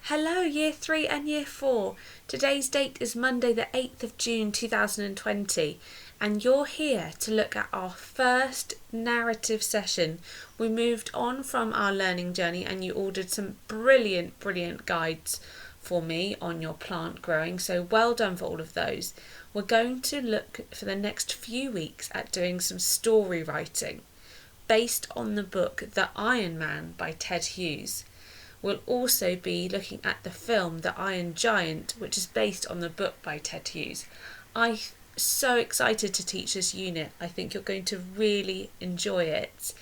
Hello Year 3 and Year 4. Today's date is Monday the 8th of June 2020 and you're here to look at our first narrative session. We moved on from our learning journey and you ordered some brilliant guides for me on your plant growing, so well done for all of those. We're going to look for the next few weeks at doing some story writing based on the book The Iron Man by Ted Hughes. We'll also be looking at the film The Iron Giant, which is based on the book by Ted Hughes. I'm so excited to teach this unit. I think you're going to really enjoy it.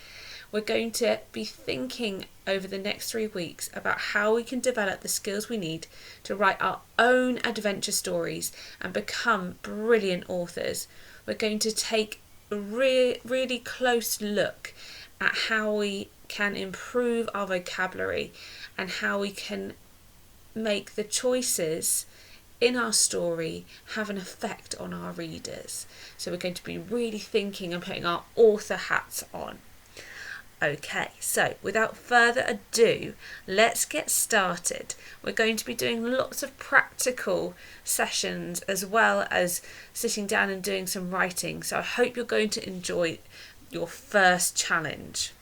We're going to be thinking over the next 3 weeks about how we can develop the skills we need to write our own adventure stories and become brilliant authors. We're going to take a really close look at how we can improve our vocabulary and how we can make the choices in our story have an effect on our readers. So we're going to be really thinking and putting our author hats on. Okay, so without further ado, let's get started. We're going to be doing lots of practical sessions as well as sitting down and doing some writing. So I hope you're going to enjoy your first challenge.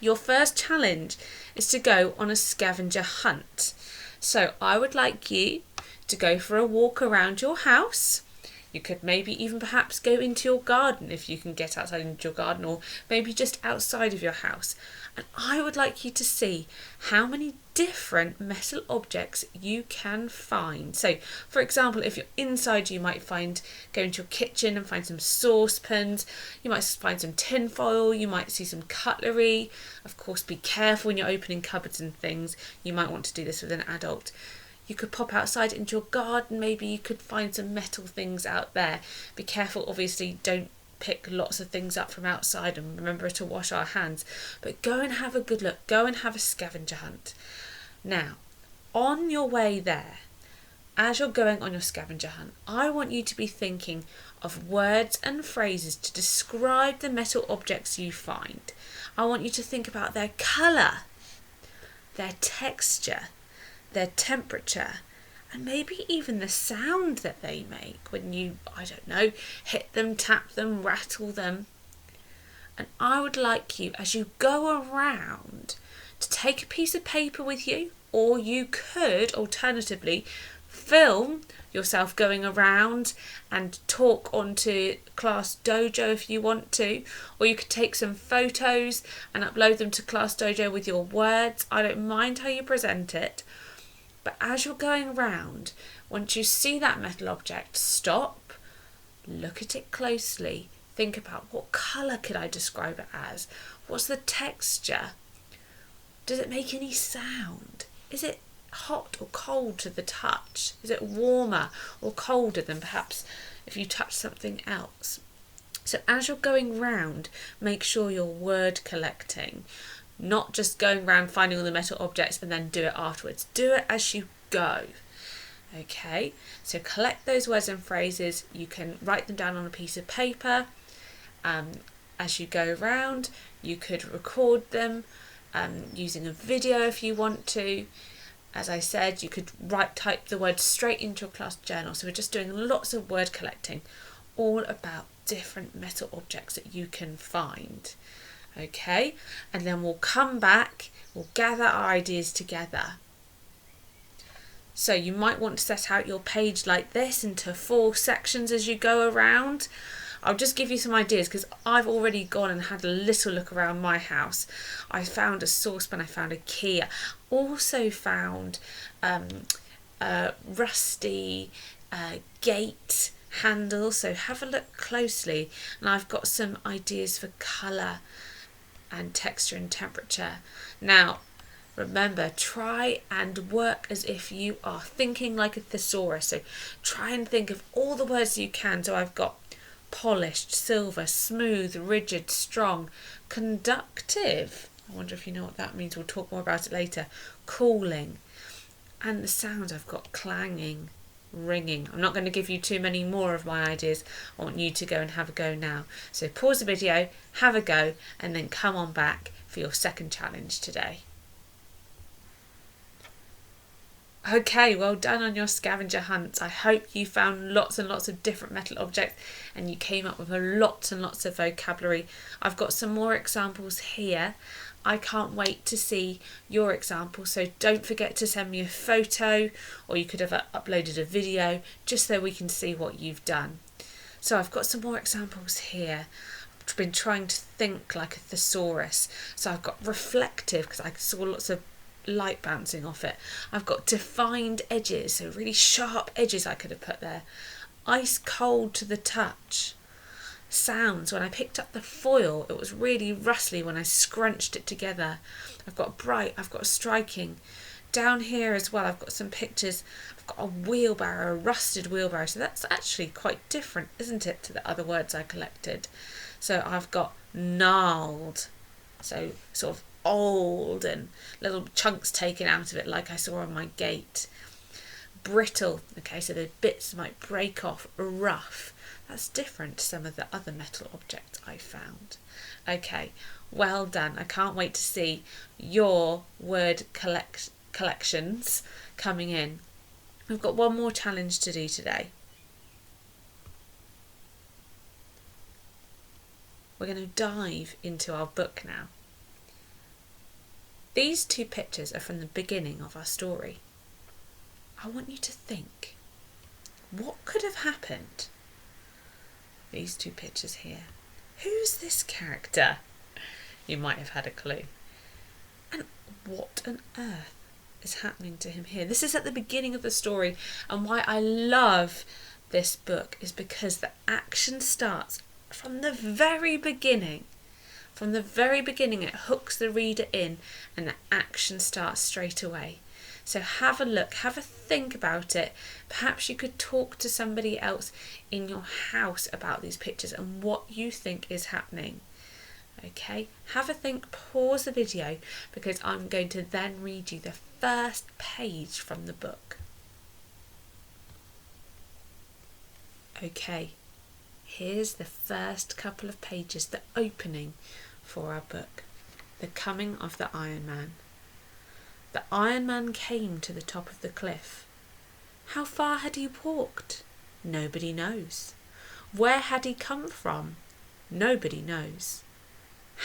Your first challenge is to go on a scavenger hunt. So I would like you to go for a walk around your house. You could maybe even perhaps go into your garden if you can get outside into your garden, or maybe just outside of your house. And I would like you to see how many different metal objects you can find. So, for example, if you're inside, you might go into your kitchen and find some saucepans. You might find some tin foil. You might see some cutlery. Of course, be careful when you're opening cupboards and things. You might want to do this with an adult. You could pop outside into your garden. Maybe you could find some metal things out there. Be careful, obviously, don't pick lots of things up from outside, and remember to wash our hands. But go and have a good look. Go and have a scavenger hunt. Now, on your way there, as you're going on your scavenger hunt, I want you to be thinking of words and phrases to describe the metal objects you find. I want you to think about their colour, their texture, their temperature, and maybe even the sound that they make when you, hit them, tap them, rattle them. And I would like you, as you go around, to take a piece of paper with you, or you could alternatively film yourself going around and talk onto Class Dojo if you want to, or you could take some photos and upload them to Class Dojo with your words. I don't mind how you present it. But as you're going around, once you see that metal object, stop, look at it closely, think about what colour could I describe it as? What's the texture? Does it make any sound? Is it hot or cold to the touch? Is it warmer or colder than perhaps if you touch something else? So as you're going round, make sure you're word collecting. Not just going around finding all the metal objects and then do it afterwards. Do it as you go. Okay, so collect those words and phrases. You can write them down on a piece of paper. As you go around, you could record them using a video if you want to. As I said, you could type the words straight into your class journal. So we're just doing lots of word collecting, all about different metal objects that you can find. Okay, and then we'll come back, we'll gather our ideas together. So you might want to set out your page like this into 4 sections as you go around. I'll just give you some ideas because I've already gone and had a little look around my house. I found a saucepan, I found a key, I also found a rusty gate handle, so have a look closely. And I've got some ideas for colour and texture and temperature. Now remember, try and work as if you are thinking like a thesaurus. So try and think of all the words you can. So I've got polished, silver, smooth, rigid, strong, conductive. I wonder if you know what that means. We'll talk more about it later. Cooling. And the sounds I've got: clanging, ringing. I'm not going to give you too many more of my ideas. I want you to go and have a go now. So pause the video, have a go, and then come on back for your second challenge today. Okay, well done on your scavenger hunt. I hope you found lots and lots of different metal objects and you came up with lots and lots of vocabulary. I've got some more examples here. I can't wait to see your example, so don't forget to send me a photo, or you could have uploaded a video just so we can see what you've done. So I've got some more examples here. I've been trying to think like a thesaurus. So I've got reflective because I saw lots of light bouncing off it. I've got defined edges, so really sharp edges I could have put there. Ice cold to the touch. Sounds, when I picked up the foil, it was really rustly when I scrunched it together. I've got bright, I've got striking. Down here as well, I've got some pictures. I've got a wheelbarrow, a rusted wheelbarrow. So that's actually quite different, isn't it, to the other words I collected. So I've got gnarled, so sort of old and little chunks taken out of it like I saw on my gate. Brittle, okay, so the bits might break off. Rough, that's different to some of the other metal objects I found. Okay, well done. I can't wait to see your word collections coming in. We've got one more challenge to do today. We're going to dive into our book now. These two pictures are from the beginning of our story. I want you to think, what could have happened? These two pictures here. Who's this character? You might have had a clue. And what on earth is happening to him here? This is at the beginning of the story, and why I love this book is because the action starts from the very beginning. From the very beginning, it hooks the reader in and the action starts straight away. So have a look, have a think about it. Perhaps you could talk to somebody else in your house about these pictures and what you think is happening. Okay, have a think, pause the video, because I'm going to then read you the first page from the book. Okay, here's the first couple of pages, the opening for our book. The coming of the Iron Man. The Iron Man came to the top of the cliff. How far had he walked? Nobody knows. Where had he come from? Nobody knows.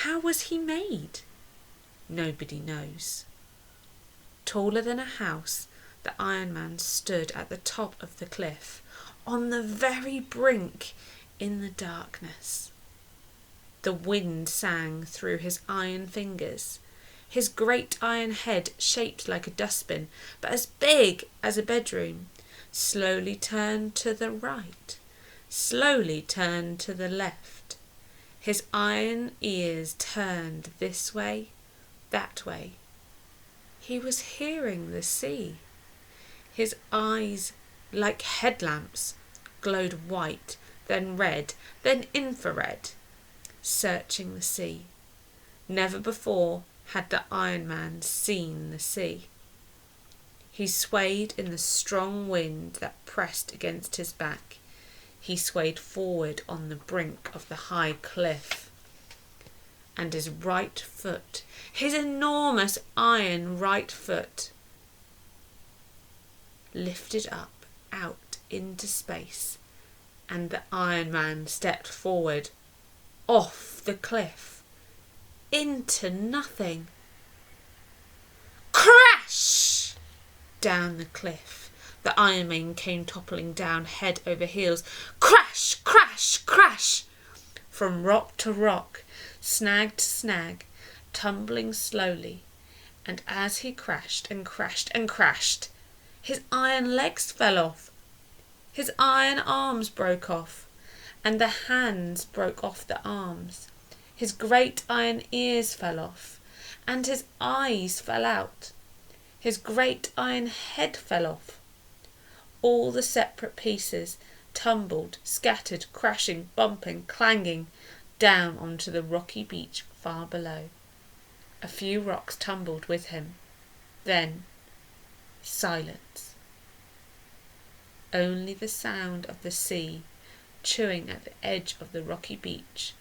How was he made? Nobody knows. Taller than a house, the Iron Man stood at the top of the cliff, on the very brink, in the darkness. The wind sang through his iron fingers. His great iron head, shaped like a dustbin, but as big as a bedroom, slowly turned to the right, slowly turned to the left. His iron ears turned this way, that way. He was hearing the sea. His eyes, like headlamps, glowed white, then red, then infrared, searching the sea. Never before had the Iron Man seen the sea. He swayed in the strong wind that pressed against his back. He swayed forward on the brink of the high cliff. And his right foot, his enormous iron right foot, lifted up out into space, and the Iron Man stepped forward, off the cliff, into nothing. Crash! Down the cliff, the Iron Man came toppling down head over heels. Crash, crash, crash! From rock to rock, snag to snag, tumbling slowly, and as he crashed and crashed and crashed, his iron legs fell off, his iron arms broke off, and the hands broke off the arms. His great iron ears fell off, and his eyes fell out. His great iron head fell off. All the separate pieces tumbled, scattered, crashing, bumping, clanging, down onto the rocky beach far below. A few rocks tumbled with him. Then silence. Only the sound of the sea chewing at the edge of the rocky beach,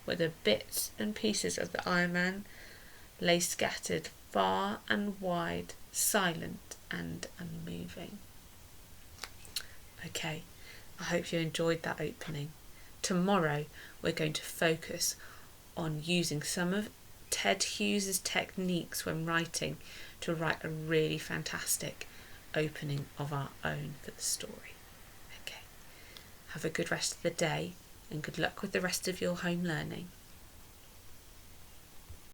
where the bits and pieces of the Iron Man lay scattered far and wide, silent and unmoving. Okay, I hope you enjoyed that opening. Tomorrow we're going to focus on using some of Ted Hughes' techniques when writing to write a really fantastic opening of our own for the story. Okay, have a good rest of the day and good luck with the rest of your home learning.